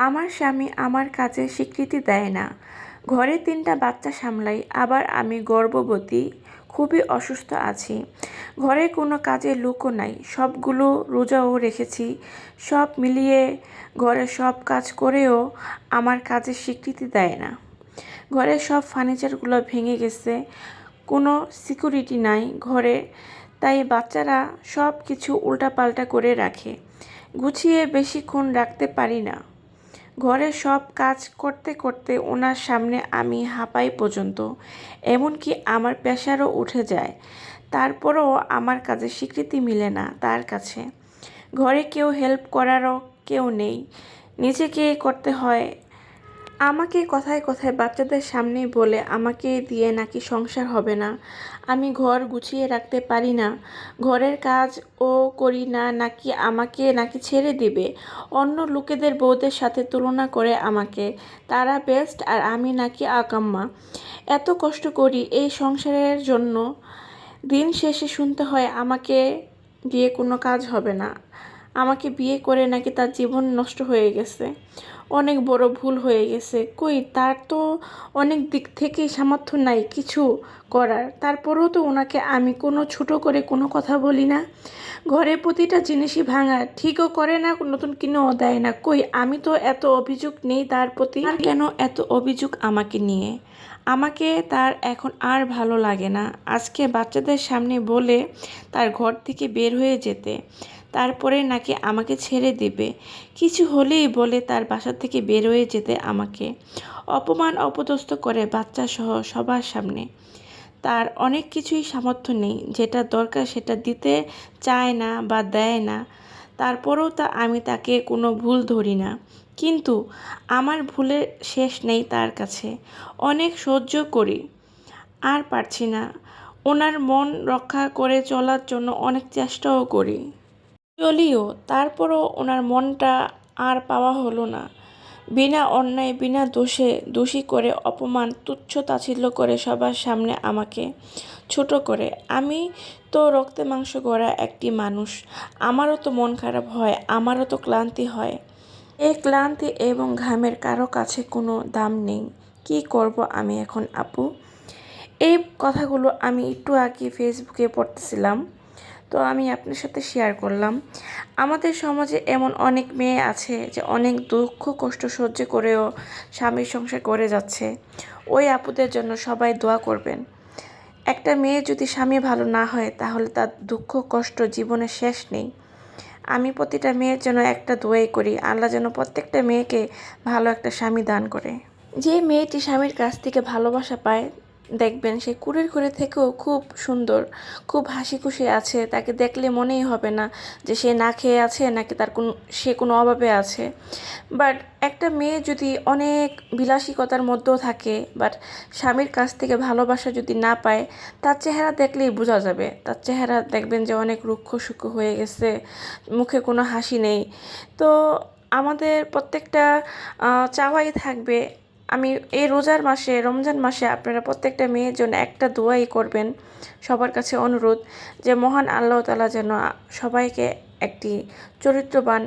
আমার স্বামী আমার কাজে স্বীকৃতি দেয় না। ঘরে ৩টা বাচ্চা সামলাই, আবার আমি গর্ভবতী, খুবই অসুস্থ আছি। ঘরে কোনো কাজের লোকও নাই, সবগুলো রোজাও রেখেছি। সব মিলিয়ে ঘরে সব কাজ করেও আমার কাজের স্বীকৃতি দেয় না। ঘরের সব ফার্নিচারগুলো ভেঙে গেছে, কোনো সিকিউরিটি নাই ঘরে, তাই বাচ্চারা সব কিছু উল্টাপাল্টা করে রাখে। গুছিয়ে বেশিক্ষণ রাখতে পারি না। ঘরে সব কাজ করতে করতে ওনার সামনে আমি হাঁপাই পর্যন্ত, এমনকি আমার প্রেশারও উঠে যায়। তারপরও আমার কাজের স্বীকৃতি মিলে না তার কাছে। ঘরে কেউ হেল্প করারও কেউ নেই, নিজেকে করতে হয়। আমাকে কথায় কথায় বাচ্চাদের সামনেই বলে আমাকে দিয়ে নাকি সংসার হবে না, আমি ঘর গুছিয়ে রাখতে পারি না, ঘরের কাজ ও করি না, নাকি আমাকে নাকি ছেড়ে দিবে। অন্য লোকেদের বউদের সাথে তুলনা করে আমাকে, তারা বেস্ট আর আমি নাকি আকাম্মা। এত কষ্ট করি এই সংসারের জন্য, দিন শেষে শুনতে হয় আমাকে দিয়ে কোনো কাজ হবে না, আমাকে বিয়ে করে নাকি তার জীবন নষ্ট হয়ে গেছে, অনেক বড় ভুল হয়ে গেছে। কই, তার তো অনেক দিক থেকেই সামর্থ্য নাই কিছু করার, তারপরেও তো ওনাকে আমি কোনো ছোট করে কোনো কথা বলি না। ঘরে প্রতিটা জিনিসই ভাঙা, ঠিকও করে না, নতুন কিনেও দেয় না। কই, আমি তো এত অভিযোগ নেই তার প্রতি, আর কেন এত অভিযোগ আমাকে নিয়ে? আমাকে তার এখন আর ভালো লাগে না। আজকে বাচ্চাদের সামনে বলে তার ঘর থেকে বের হয়ে যেতে, তারপরে নাকি আমাকে ছেড়ে দিবে। কিছু হলেই বলে তার বাসা থেকে বের হয়ে যেতে আমাকে। অপমান অপদস্থ করে বাচ্চা সহ সবার সামনে। তার অনেক কিছুই সামর্থ্য নেই, যেটা দরকার সেটা দিতে চায় না বা দেয় না। তারপরেও আমি তাকে কোনো ভুল ধরি না, কিন্তু আমার ভুলের শেষ নেই তার কাছে। অনেক সহ্য করি, আর পারছি না। ওনার মন রক্ষা করে চলার জন্য অনেক চেষ্টাও করি, চলিও, তারপরও ওনার মনটা আর পাওয়া হলো না। বিনা অন্যায় বিনা দোষে দোষী করে অপমান তুচ্ছ তাচ্ছিল্য করে সবার সামনে আমাকে ছোট করে। আমি তো রক্তে মাংস গড়া একটি মানুষ, আমারও তো মন খারাপ হয়, আমারও তো ক্লান্তি হয়। এই ক্লান্তি এবং ঘামের কারো কাছে কোনো দাম নেই। কি করব আমি এখন আপু? এই কথাগুলো আমি একটু আগে ফেসবুকে পড়তেছিলাম, তো আমি আপনার সাথে শেয়ার করলাম। আমাদের সমাজে এমন অনেক মেয়ে আছে যে অনেক দুঃখ কষ্ট সহ্য করেও স্বামীর সংসার করে যাচ্ছে। ওই আপুদের জন্য সবাই দোয়া করবেন। একটা মেয়ে যদি স্বামী ভালো না হয়, তাহলে তার দুঃখ কষ্ট জীবনে শেষ নেই। আমি প্রতিটা মেয়ের জন্য একটা দোয়াই করি, আল্লাহ যেন প্রত্যেকটা মেয়েকে ভালো একটা স্বামী দান করে। যে মেয়েটি স্বামীর কাছ থেকে ভালোবাসা পায়, দেখবেন সে কুঁড়ের ঘরে থেকেও খুব সুন্দর, খুব হাসি খুশি আছে। তাকে দেখলে মনেই হবে না যে সে না খেয়ে আছে, নাকি সে কোনো অভাবে আছে। বাট একটা মেয়ে যদি অনেক বিলাসিকতার মধ্যেও থাকে, বাট স্বামীর কাছ থেকে ভালোবাসা যদি না পায়, তার চেহারা দেখলেই বোঝা যাবে। তার চেহারা দেখবেন যে অনেক রুক্ষ সূক্ষ্ম হয়ে গেছে, মুখে কোনো হাসি নেই। তো আমাদের প্রত্যেকটা চাওয়াই থাকবে। আমি এই রমজান মাসে আপনারা প্রত্যেকটা মেয়ের জন্য একটা দোয়াই করবেন। সবার কাছে অনুরোধ যে মহান আল্লাহ তাআলা যেন সবাইকে একটি চরিত্রবান